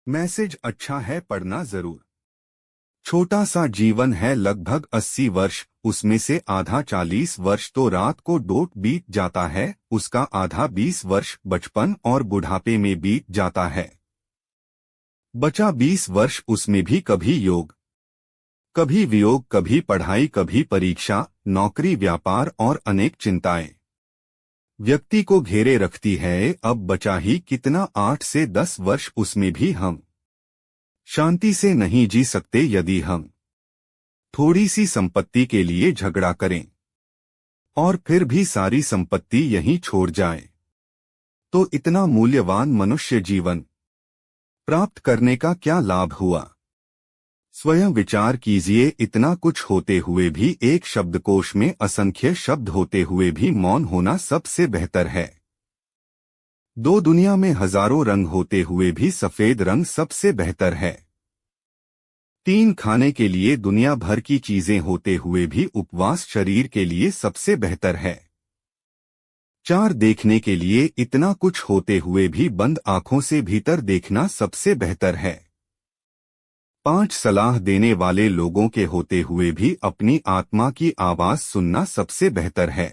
Message अच्छा है, पढ़ना जरूर। छोटा सा जीवन है, लगभग 80 वर्ष, उसमें से आधा 40 वर्ष तो रात को डोट बीत जाता है, उसका आधा 20 वर्ष बचपन और बुढ़ापे में बीत जाता है। बचा 20 वर्ष, उसमें भी कभी योग, कभी वियोग, कभी पढ़ाई, कभी परीक्षा, नौकरी, व्यापार और अनेक चिंताएं व्यक्ति को घेरे रखती है। अब बचा ही कितना, 8 से 10 वर्ष, उसमें भी हम शांति से नहीं जी सकते यदि हम थोड़ी सी संपत्ति के लिए झगड़ा करें और फिर भी सारी संपत्ति यहीं छोड़ जाए, तो इतना मूल्यवान मनुष्य जीवन प्राप्त करने का क्या लाभ हुआ? स्वयं विचार कीजिए, इतना कुछ होते हुए भी, एक शब्दकोश में असंख्य शब्द होते हुए भी मौन होना सबसे बेहतर है। दो दुनिया में हजारों रंग होते हुए भी सफेद रंग सबसे बेहतर है। 3 खाने के लिए दुनिया भर की चीजें होते हुए भी उपवास शरीर के लिए सबसे बेहतर है। 4 देखने के लिए इतना कुछ होते हुए भी बंद आंखों से भीतर देखना सबसे बेहतर है। 5 सलाह देने वाले लोगों के होते हुए भी अपनी आत्मा की आवाज सुनना सबसे बेहतर है।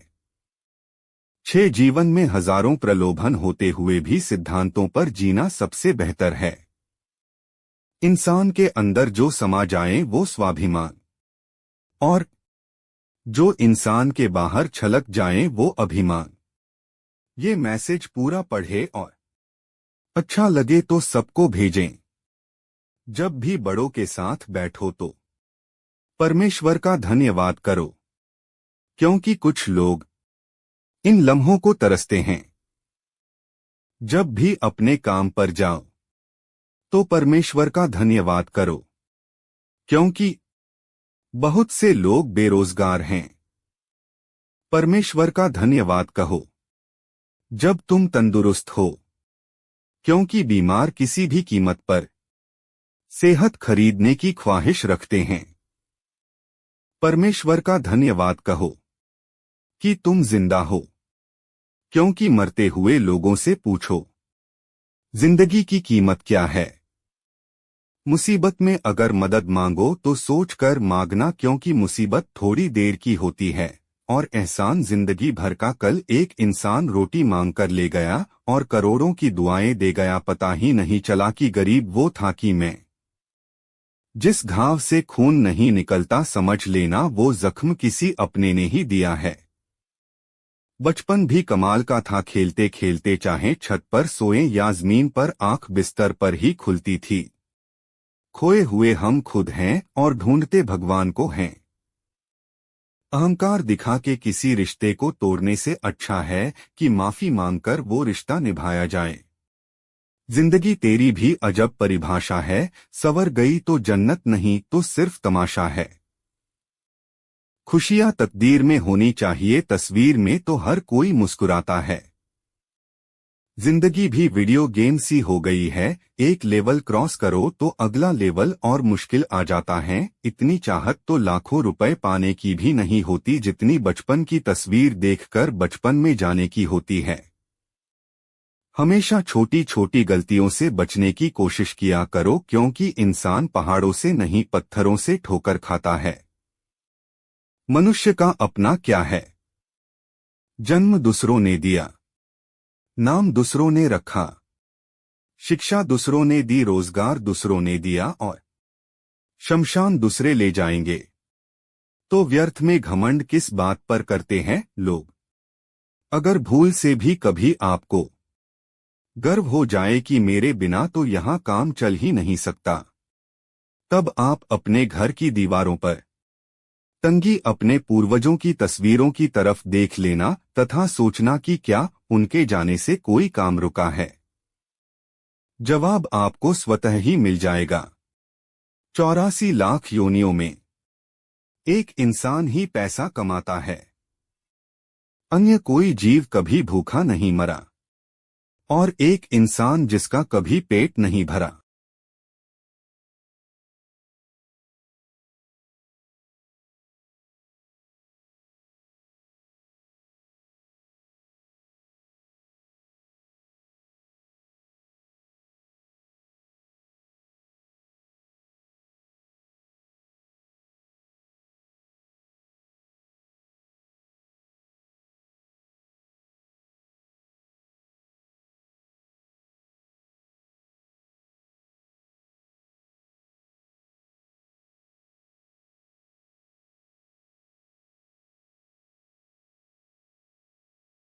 6 जीवन में हजारों प्रलोभन होते हुए भी सिद्धांतों पर जीना सबसे बेहतर है। इंसान के अंदर जो समा जाए वो स्वाभिमान, और जो इंसान के बाहर छलक जाए वो अभिमान। ये मैसेज पूरा पढ़े और अच्छा लगे तो सबको भेजें। जब भी बड़ों के साथ बैठो तो परमेश्वर का धन्यवाद करो, क्योंकि कुछ लोग इन लम्हों को तरसते हैं। जब भी अपने काम पर जाओ तो परमेश्वर का धन्यवाद करो, क्योंकि बहुत से लोग बेरोजगार हैं। परमेश्वर का धन्यवाद कहो जब तुम तंदुरुस्त हो, क्योंकि बीमार किसी भी कीमत पर सेहत खरीदने की ख्वाहिश रखते हैं। परमेश्वर का धन्यवाद कहो कि तुम जिंदा हो, क्योंकि मरते हुए लोगों से पूछो जिंदगी की कीमत क्या है। मुसीबत में अगर मदद मांगो तो सोच कर मांगना, क्योंकि मुसीबत थोड़ी देर की होती है और एहसान जिंदगी भर का। कल एक इंसान रोटी मांग कर ले गया और करोड़ों की दुआएं दे गया, पता ही नहीं चला कि गरीब वो था कि मैं। जिस घाव से खून नहीं निकलता, समझ लेना वो जख्म किसी अपने ने ही दिया है। बचपन भी कमाल का था, खेलते खेलते चाहे छत पर सोएं या जमीन पर, आंख बिस्तर पर ही खुलती थी। खोए हुए हम खुद हैं और ढूंढते भगवान को हैं। अहंकार दिखा के किसी रिश्ते को तोड़ने से अच्छा है कि माफी मांगकर वो रिश्ता निभाया जाए। जिंदगी तेरी भी अजब परिभाषा है, सवर गई तो जन्नत नहीं तो सिर्फ तमाशा है। खुशियां तकदीर में होनी चाहिए, तस्वीर में तो हर कोई मुस्कुराता है। जिंदगी भी वीडियो गेम सी हो गई है, एक लेवल क्रॉस करो तो अगला लेवल और मुश्किल आ जाता है। इतनी चाहत तो लाखों रुपए पाने की भी नहीं होती जितनी बचपन की तस्वीर देखकर बचपन में जाने की होती है। हमेशा छोटी छोटी गलतियों से बचने की कोशिश किया करो, क्योंकि इंसान पहाड़ों से नहीं पत्थरों से ठोकर खाता है। मनुष्य का अपना क्या है? जन्म दूसरों ने दिया, नाम दूसरों ने रखा, शिक्षा दूसरों ने दी, रोजगार दूसरों ने दिया और शमशान दूसरे ले जाएंगे। तो व्यर्थ में घमंड किस बात पर करते हैं लोग? अगर भूल से भी कभी आपको गर्व हो जाए कि मेरे बिना तो यहां काम चल ही नहीं सकता, तब आप अपने घर की दीवारों पर टंगी अपने पूर्वजों की तस्वीरों की तरफ देख लेना तथा सोचना कि क्या उनके जाने से कोई काम रुका है। जवाब आपको स्वतः ही मिल जाएगा। 84 लाख योनियों में एक इंसान ही पैसा कमाता है, अन्य कोई जीव कभी भूखा नहीं मरा, और एक इंसान जिसका कभी पेट नहीं भरा।